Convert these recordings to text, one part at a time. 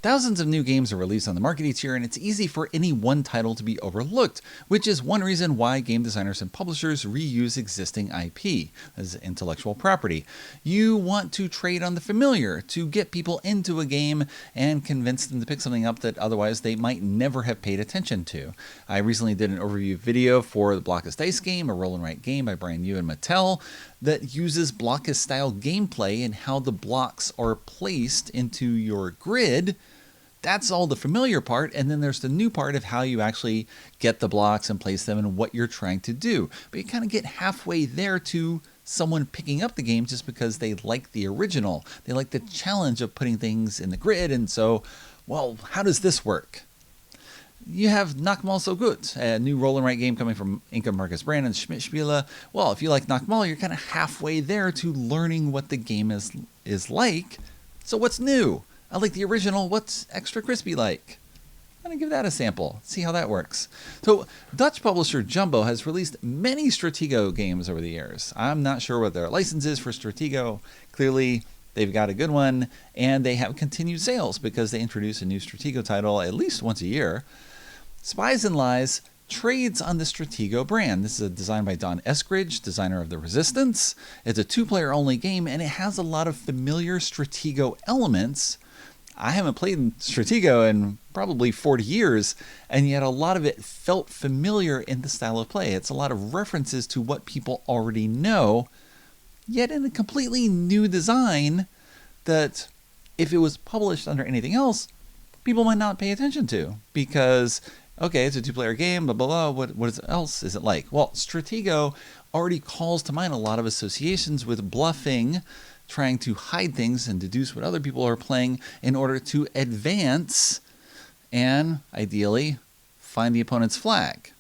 Thousands of new games are released on the market each year, and it's easy for any one title to be overlooked, which is one reason why game designers and publishers reuse existing IP as intellectual property. You want to trade on the familiar to get people into a game and convince them to pick something up that otherwise they might never have paid attention to. I recently did an overview video for the Blockist Dice game, a roll and write game by Brian Yu and Mattel that uses Blockist style gameplay and how the blocks are placed into your grid. That's all the familiar part, and then there's the new part of how you actually get the blocks and place them and what you're trying to do. But you kind of get halfway there to someone picking up the game just because they like the original. They like the challenge of putting things in the grid, and so, well, how does this work? You have Knock 'em All So Good, a new roll and write game coming from Inka Marcus Brand and Schmidt Spiele. Well, if you like Knock 'em All, you're kind of halfway there to learning what the game is like. So what's new? I like the original. What's Extra Crispy like? I'm going to give that a sample, see how that works. So Dutch publisher Jumbo has released many Stratego games over the years. I'm not sure what their license is for Stratego. Clearly, they've got a good one, and they have continued sales because they introduce a new Stratego title at least once a year. Spies and Lies trades on the Stratego brand. This is designed by Don Eskridge, designer of The Resistance. It's a two-player only game, and it has a lot of familiar Stratego elements. I haven't played Stratego in probably 40 years, and yet a lot of it felt familiar in the style of play. It's a lot of references to what people already know, yet in a completely new design that if it was published under anything else, people might not pay attention to because, okay, it's a two-player game, blah, blah, blah, what else is it like? Well, Stratego already calls to mind a lot of associations with bluffing, trying to hide things and deduce what other people are playing in order to advance and, ideally, find the opponent's flag.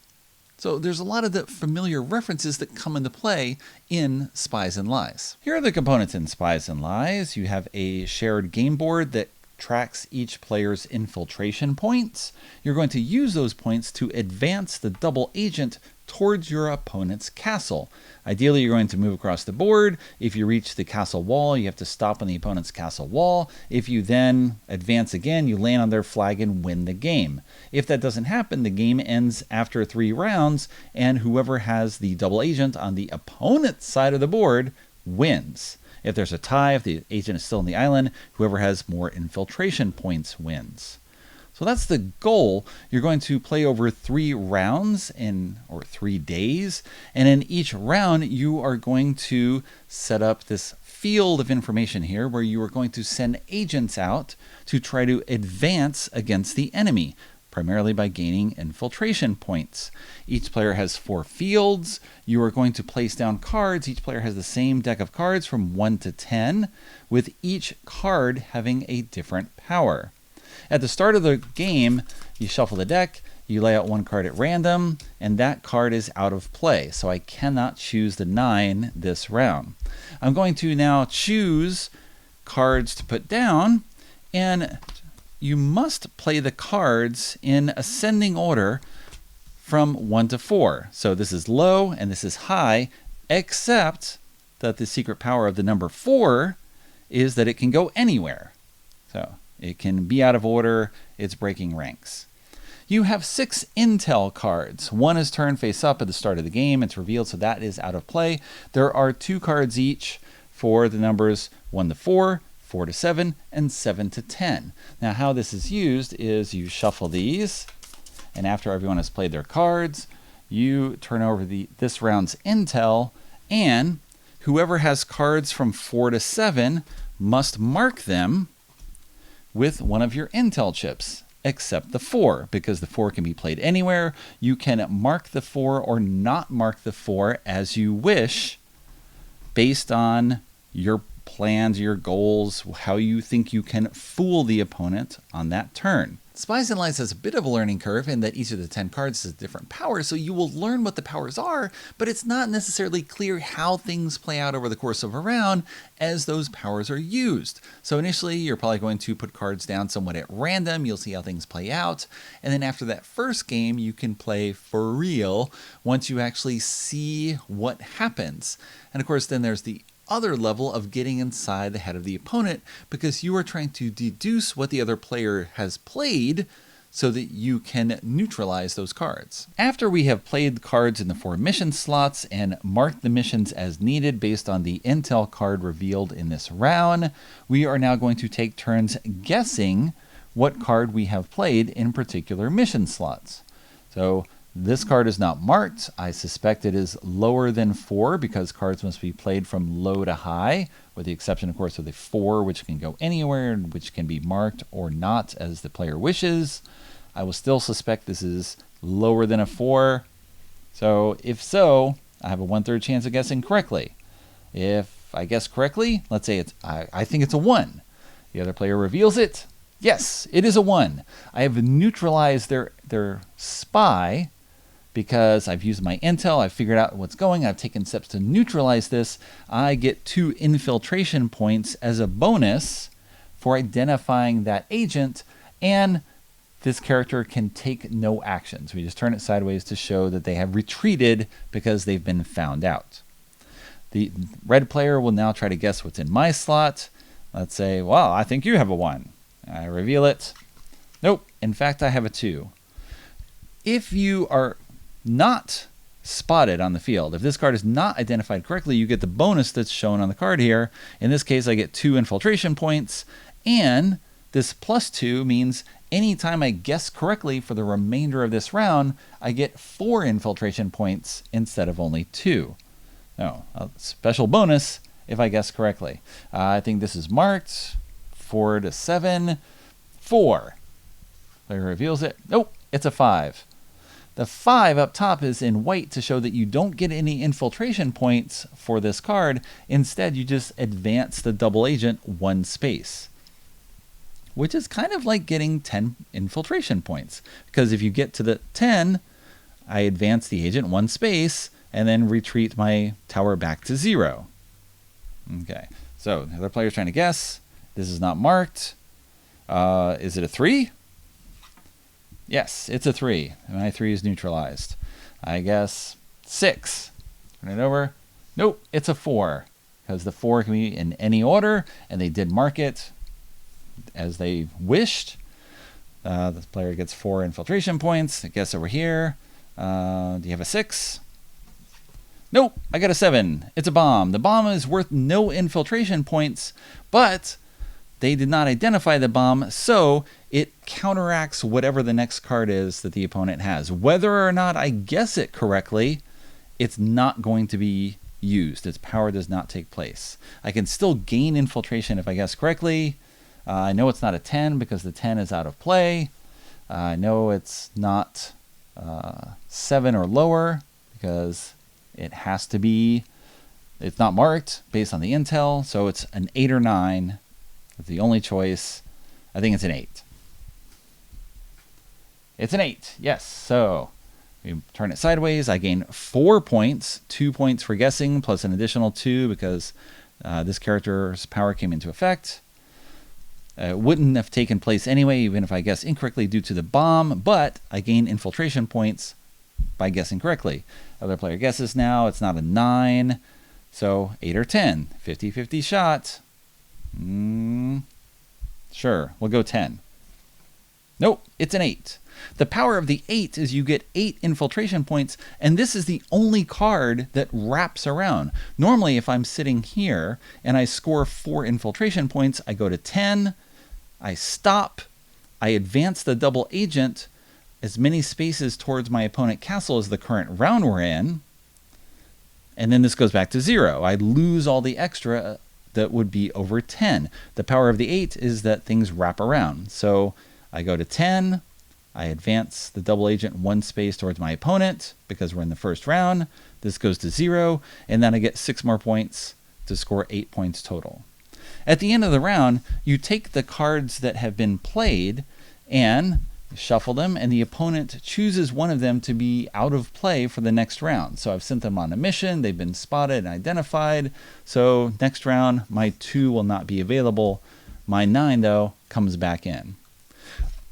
So there's a lot of the familiar references that come into play in Spies and Lies. Here are the components in Spies and Lies. You have a shared game board that tracks each player's infiltration points. You're going to use those points to advance the double agent towards your opponent's castle. Ideally, you're going to move across the board. If you reach the castle wall, you have to stop on the opponent's castle wall. If you then advance again, you land on their flag and win the game. If that doesn't happen, the game ends after 3 rounds, and whoever has the double agent on the opponent's side of the board wins. If there's a tie, if the agent is still on the island, whoever has more infiltration points wins. So that's the goal. You're going to play over 3 rounds or 3 days. And in each round, you are going to set up this field of information here where you are going to send agents out to try to advance against the enemy, primarily by gaining infiltration points. Each player has 4 fields. You are going to place down cards. Each player has the same deck of cards from 1 to 10, with each card having a different power. At the start of the game, you shuffle the deck, you lay out 1 card at random, and that card is out of play, so I cannot choose the 9 this round. I'm going to now choose cards to put down, and you must play the cards in ascending order from 1 to 4. So this is low and this is high, except that the secret power of the number 4 is that it can go anywhere. So it can be out of order, it's breaking ranks. You have 6 intel cards. 1 is turned face up at the start of the game. It's revealed, so that is out of play. There are 2 cards each for the numbers 1 to 4, 4 to 7, and 7 to 10. Now how this is used is you shuffle these, and after everyone has played their cards, you turn over this round's intel, and whoever has cards from 4 to 7 must mark them with one of your intel chips, except the 4, because the 4 can be played anywhere. You can mark the 4 or not mark the 4 as you wish, based on your plans, your goals, how you think you can fool the opponent on that turn. Spies and Lies has a bit of a learning curve in that each of the 10 cards has a different power, so you will learn what the powers are, but it's not necessarily clear how things play out over the course of a round as those powers are used. So initially, you're probably going to put cards down somewhat at random, you'll see how things play out, and then after that first game, you can play for real once you actually see what happens. And of course, then there's the other level of getting inside the head of the opponent, because you are trying to deduce what the other player has played so that you can neutralize those cards. After we have played cards in the 4 mission slots and marked the missions as needed based on the intel card revealed in this round, we are now going to take turns guessing what card we have played in particular mission slots. So this card is not marked. I suspect it is lower than 4 because cards must be played from low to high, with the exception, of course, of the 4, which can go anywhere and which can be marked or not as the player wishes. I will still suspect this is lower than a 4. So if so, I have a 1/3 chance of guessing correctly. If I guess correctly, let's say I think it's a 1. The other player reveals it. Yes, it is a 1. I have neutralized their spy because I've used my intel, I've figured out what's going, I've taken steps to neutralize this. I get 2 infiltration points as a bonus for identifying that agent, and this character can take no actions. We just turn it sideways to show that they have retreated because they've been found out. The red player will now try to guess what's in my slot. Let's say, well, I think you have a 1. I reveal it. Nope, in fact, I have a 2. If you are not spotted on the field, if this card is not identified correctly, you get the bonus that's shown on the card here. In this case, I get 2 infiltration points, and this +2 means anytime I guess correctly for the remainder of this round, I get 4 infiltration points instead of only 2. No, a special bonus if I guess correctly. I think this is marked 4 to 7, 4. Player reveals it. Nope, it's a 5. The 5 up top is in white to show that you don't get any infiltration points for this card. Instead, you just advance the double agent 1 space, which is kind of like getting 10 infiltration points. Because if you get to the 10, I advance the agent 1 space and then retreat my tower back to 0. Okay, so the other player's trying to guess. This is not marked. Is it a 3? Yes, it's a 3. My 3 is neutralized. I guess 6. Turn it over. Nope, it's a 4. Because the 4 can be in any order, and they did mark it as they wished. The player gets 4 infiltration points. I guess over here. Do you have a 6? Nope, I got a 7. It's a bomb. The bomb is worth no infiltration points, but they did not identify the bomb, so it counteracts whatever the next card is that the opponent has. Whether or not I guess it correctly, it's not going to be used. Its power does not take place. I can still gain infiltration if I guess correctly. I know it's not a 10 because the 10 is out of play. I know it's not 7 or lower because it has to be, it's not marked based on the intel, so it's an 8 or 9. It's the only choice. I think it's an 8. It's an 8, yes. So we turn it sideways. I gain 4 points, 2 points for guessing, plus an additional 2 because this character's power came into effect. It wouldn't have taken place anyway, even if I guessed incorrectly due to the bomb, but I gain infiltration points by guessing correctly. Other player guesses now. It's not a 9, so 8 or 10. 50-50 shot. Sure, we'll go 10. Nope, it's an 8. The power of the 8 is you get 8 infiltration points, and this is the only card that wraps around. Normally, if I'm sitting here and I score 4 infiltration points, I go to 10, I stop, I advance the double agent as many spaces towards my opponent castle as the current round we're in, and then this goes back to 0. I lose all the extra that would be over 10. The power of the 8 is that things wrap around. So I go to 10, I advance the double agent 1 space towards my opponent because we're in the first round. This goes to 0, and then I get 6 more points to score 8 points total. At the end of the round, you take the cards that have been played and shuffle them, and the opponent chooses one of them to be out of play for the next round. So I've sent them on a mission, they've been spotted and identified, so next round my 2 will not be available. My 9, though, comes back in.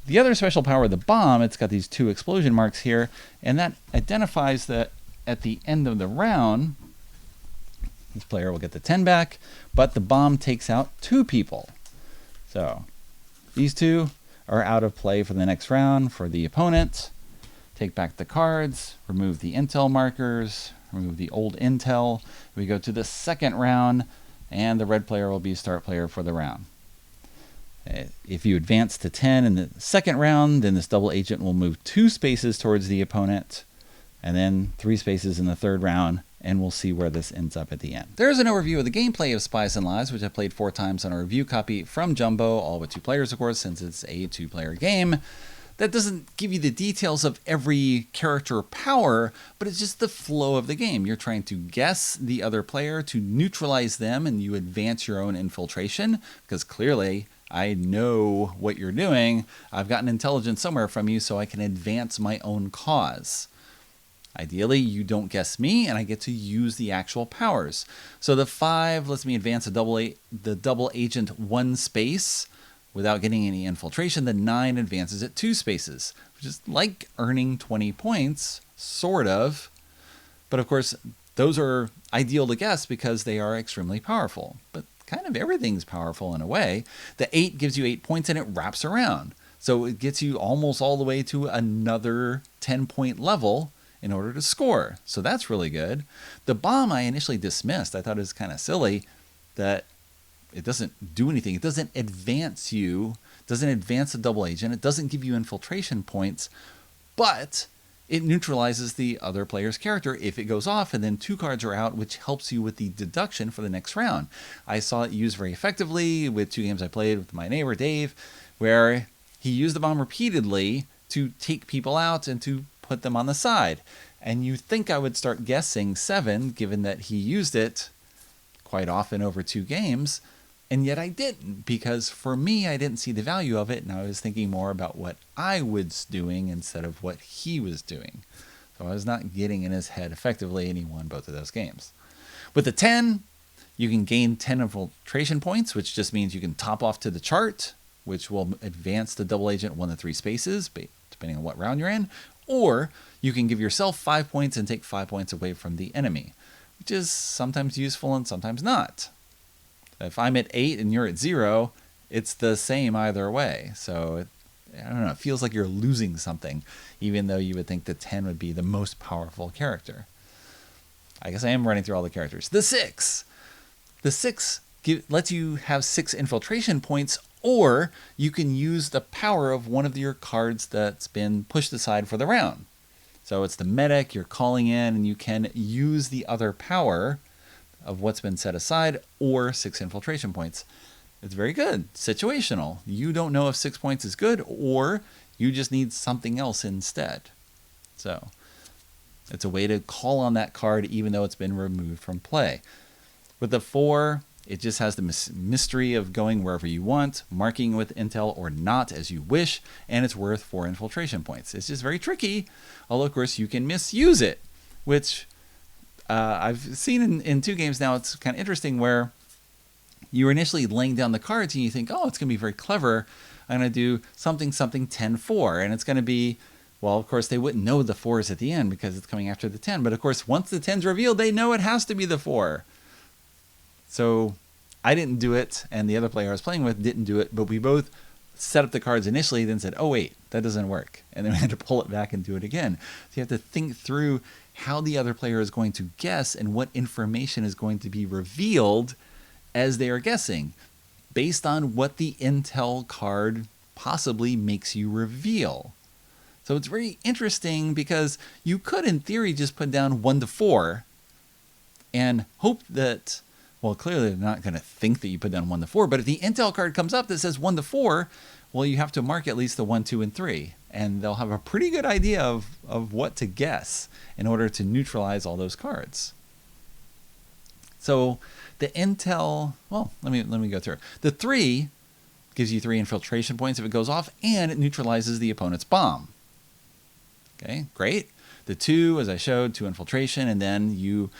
The other special power of the bomb, it's got these 2 explosion marks here, and that identifies that at the end of the round, This player will get the 10 back, but the bomb takes out 2 people. So these 2 are out of play for the next round for the opponent. Take back the cards, remove the intel markers, remove the old intel. We go to the second round, and the red player will be start player for the round. If you advance to 10 in the second round, then this double agent will move 2 spaces towards the opponent, and then 3 spaces in the third round, and we'll see where this ends up at the end. There's an overview of the gameplay of Spies and Lies, which I played 4 times on a review copy from Jumbo, all with 2 players, of course, since it's a 2-player game. That doesn't give you the details of every character power, but it's just the flow of the game. You're trying to guess the other player to neutralize them, and you advance your own infiltration, because clearly I know what you're doing. I've gotten intelligence somewhere from you, so I can advance my own cause. Ideally, you don't guess me, and I get to use the actual powers. So the 5 lets me advance the double agent 1 space without getting any infiltration. The 9 advances it 2 spaces, which is like earning 20 points, sort of. But of course, those are ideal to guess because they are extremely powerful. But kind of everything's powerful in a way. The 8 gives you 8 points, and it wraps around. So it gets you almost all the way to another 10-point level in order to score. So that's really good. The bomb I initially dismissed. I thought it was kind of silly that it doesn't do anything. It doesn't advance you, doesn't advance the double agent. It doesn't give you infiltration points, but it neutralizes the other player's character if it goes off, and then 2 cards are out, which helps you with the deduction for the next round. I saw it used very effectively with 2 games I played with my neighbor, Dave, where he used the bomb repeatedly to take people out and to put them on the side. And you think I would start guessing 7, given that he used it quite often over 2 games, and yet I didn't, because for me, I didn't see the value of it, and I was thinking more about what I was doing instead of what he was doing. So I was not getting in his head effectively, and he won both of those games. With the 10, you can gain 10 infiltration points, which just means you can top off to the chart, which will advance the double agent 1 to 3 spaces, depending on what round you're in, or you can give yourself 5 points and take 5 points away from the enemy, which is sometimes useful and sometimes not. If I'm at 8 and you're at 0, it's the same either way. So I don't know, it feels like you're losing something, even though you would think the 10 would be the most powerful character. I guess I am running through all the characters. The 6. The 6 lets you have 6 infiltration points, or you can use the power of one of your cards that's been pushed aside for the round. So it's the medic, you're calling in, and you can use the other power of what's been set aside, or 6 infiltration points. It's very good. Situational. You don't know if 6 points is good, or you just need something else instead. So it's a way to call on that card even though it's been removed from play. With the 4, it just has the mystery of going wherever you want, marking with intel or not as you wish, and it's worth 4 infiltration points. It's just very tricky, although of course you can misuse it, which I've seen in 2 games now. It's kind of interesting where you're initially laying down the cards and you think, oh, it's going to be very clever. I'm going to do something 10-4, and it's going to be, well, of course, they wouldn't know the 4s at the end because it's coming after the 10. But of course, once the 10's revealed, they know it has to be the 4. So I didn't do it, and the other player I was playing with didn't do it, but we both set up the cards initially, then said, oh, wait, that doesn't work. And then we had to pull it back and do it again. So you have to think through how the other player is going to guess and what information is going to be revealed as they are guessing, based on what the intel card possibly makes you reveal. So it's very interesting because you could, in theory, just put down 1-4 and hope that, well, clearly they're not going to think that you put down 1-4, but if the intel card comes up that says 1-4, well, you have to mark at least the 1, 2, and 3, and they'll have a pretty good idea of what to guess in order to neutralize all those cards. So the intel, well, let me go through. The 3 gives you 3 infiltration points if it goes off, and it neutralizes the opponent's bomb. Okay, great. The 2, as I showed, 2 infiltration, and then you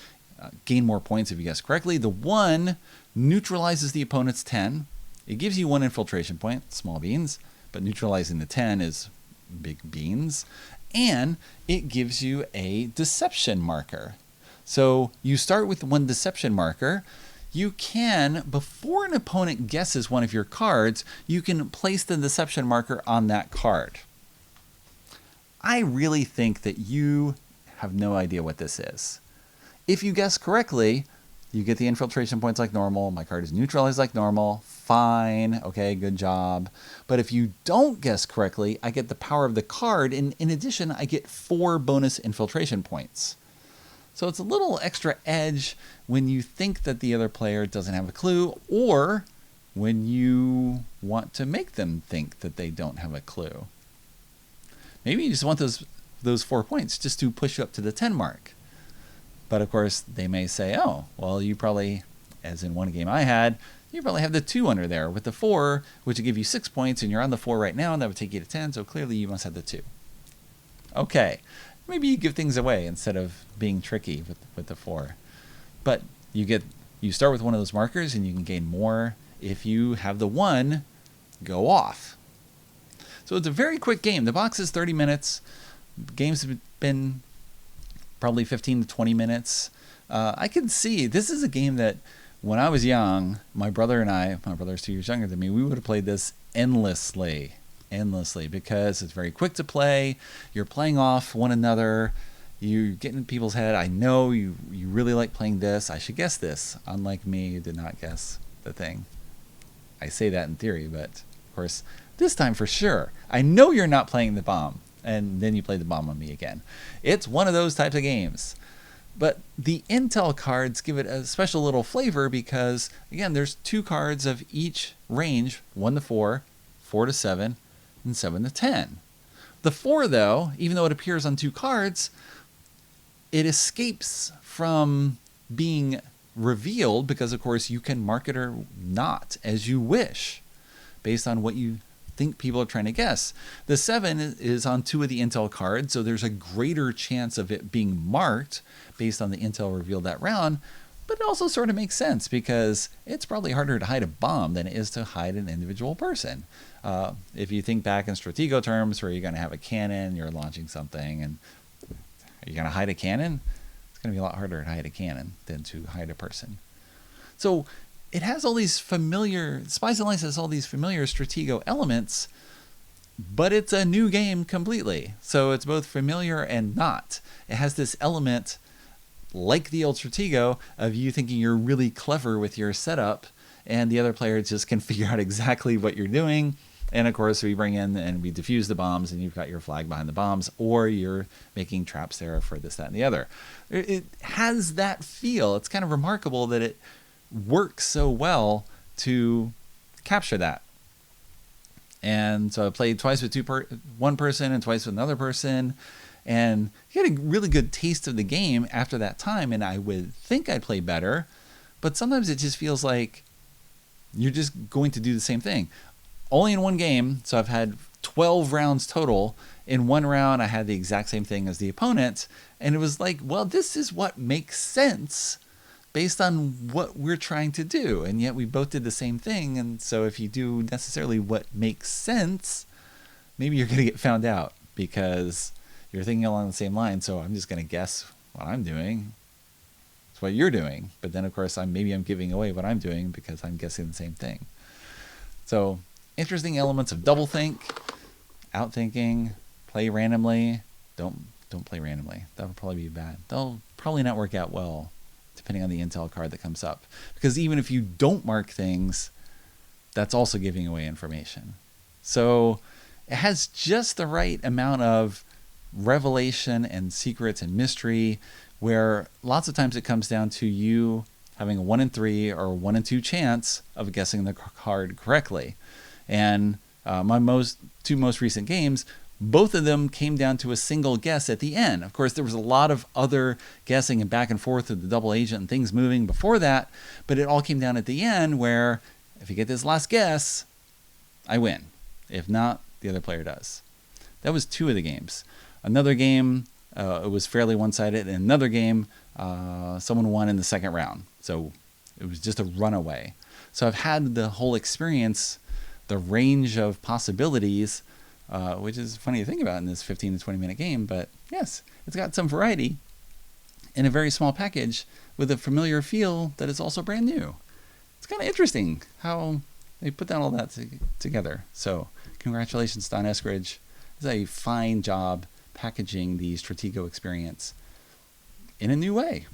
gain more points if you guess correctly. The 1 neutralizes the opponent's 10. It gives you 1 infiltration point, small beans, but neutralizing the 10 is big beans. And it gives you a deception marker. So you start with one deception marker. You can, before an opponent guesses one of your cards, you can place the deception marker on that card. I really think that you have no idea what this is. If you guess correctly, you get the infiltration points like normal. My card is neutralized like normal. Fine. Okay, good job. But if you don't guess correctly, I get the power of the card. And in addition, I get 4 bonus infiltration points. So it's a little extra edge when you think that the other player doesn't have a clue, or when you want to make them think that they don't have a clue. Maybe you just want those 4 points just to push you up to the 10 mark. But of course, they may say, oh, well, you probably, as in one game I had, you probably have the 2 under there with the 4, which would give you 6 points, and you're on the 4 right now, and that would take you to 10, so clearly you must have the 2. Okay, maybe you give things away instead of being tricky with the 4. But you start with one of those markers, and you can gain more if you have the 1 go off. So it's a very quick game. The box is 30 minutes. Games have been probably 15 to 20 minutes. I can see this is a game that when I was young, my brother's 2 years younger than me, we would have played this endlessly because it's very quick to play. You're playing off one another. You get in people's head. I know you really like playing this. I should guess this. Unlike me, you did not guess the thing. I say that in theory, but of course, this time for sure. I know you're not playing the bomb. And then you play the bomb on me again. It's one of those types of games. But the Intel cards give it a special little flavor because, again, there's 2 cards of each range, 1 to 4, 4 to 7, and 7 to 10. The 4, though, even though it appears on 2 cards, it escapes from being revealed because, of course, you can mark it or not as you wish based on what you think people are trying to guess. The 7 is on 2 of the Intel cards, so there's a greater chance of it being marked based on the Intel revealed that round, but it also sort of makes sense because it's probably harder to hide a bomb than it is to hide an individual person. If you think back in Stratego terms where you're going to have a cannon, you're launching something, and are you going to hide a cannon? It's going to be a lot harder to hide a cannon than to hide a person. So it has all these familiar, Spies and Lies has all these familiar Stratego elements, but it's a new game completely. So it's both familiar and not. It has this element, like the old Stratego, of you thinking you're really clever with your setup, and the other player just can figure out exactly what you're doing. And of course, we bring in and we defuse the bombs, and you've got your flag behind the bombs, or you're making traps there for this, that, and the other. It has that feel. It's kind of remarkable that it works so well to capture that. And so I played twice with one person and twice with another person, and you get a really good taste of the game after that time, and I would think I'd play better, but sometimes it just feels like you're just going to do the same thing. Only in one game, so I've had 12 rounds total. In one round, I had the exact same thing as the opponent, and it was like, well, this is what makes sense based on what we're trying to do, and yet we both did the same thing. And so if you do necessarily what makes sense, maybe you're going to get found out because you're thinking along the same line. So I'm just going to guess what I'm doing. It's what you're doing. But then, of course, maybe I'm giving away what I'm doing because I'm guessing the same thing. So interesting elements of doublethink, outthinking, play randomly. Don't play randomly. That would probably be bad. They'll probably not work out well, depending on the Intel card that comes up. Because even if you don't mark things, that's also giving away information. So it has just the right amount of revelation and secrets and mystery, where lots of times it comes down to you having a 1 in 3 or 1 in 2 chance of guessing the card correctly. And my 2 most recent games, both of them came down to a single guess at the end. Of course, there was a lot of other guessing and back and forth with the double agent and things moving before that, but it all came down at the end where if you get this last guess, I win. If not, the other player does. That was 2 of the games. Another game, it was fairly one-sided, and another game, someone won in the second round. So it was just a runaway. So I've had the whole experience, the range of possibilities, which is funny to think about in this 15 to 20 minute game, but yes, it's got some variety. in a very small package with a familiar feel that is also brand new. It's kind of interesting how they put down all that together. So congratulations, Don Eskridge. It's a fine job packaging the Stratego experience in a new way.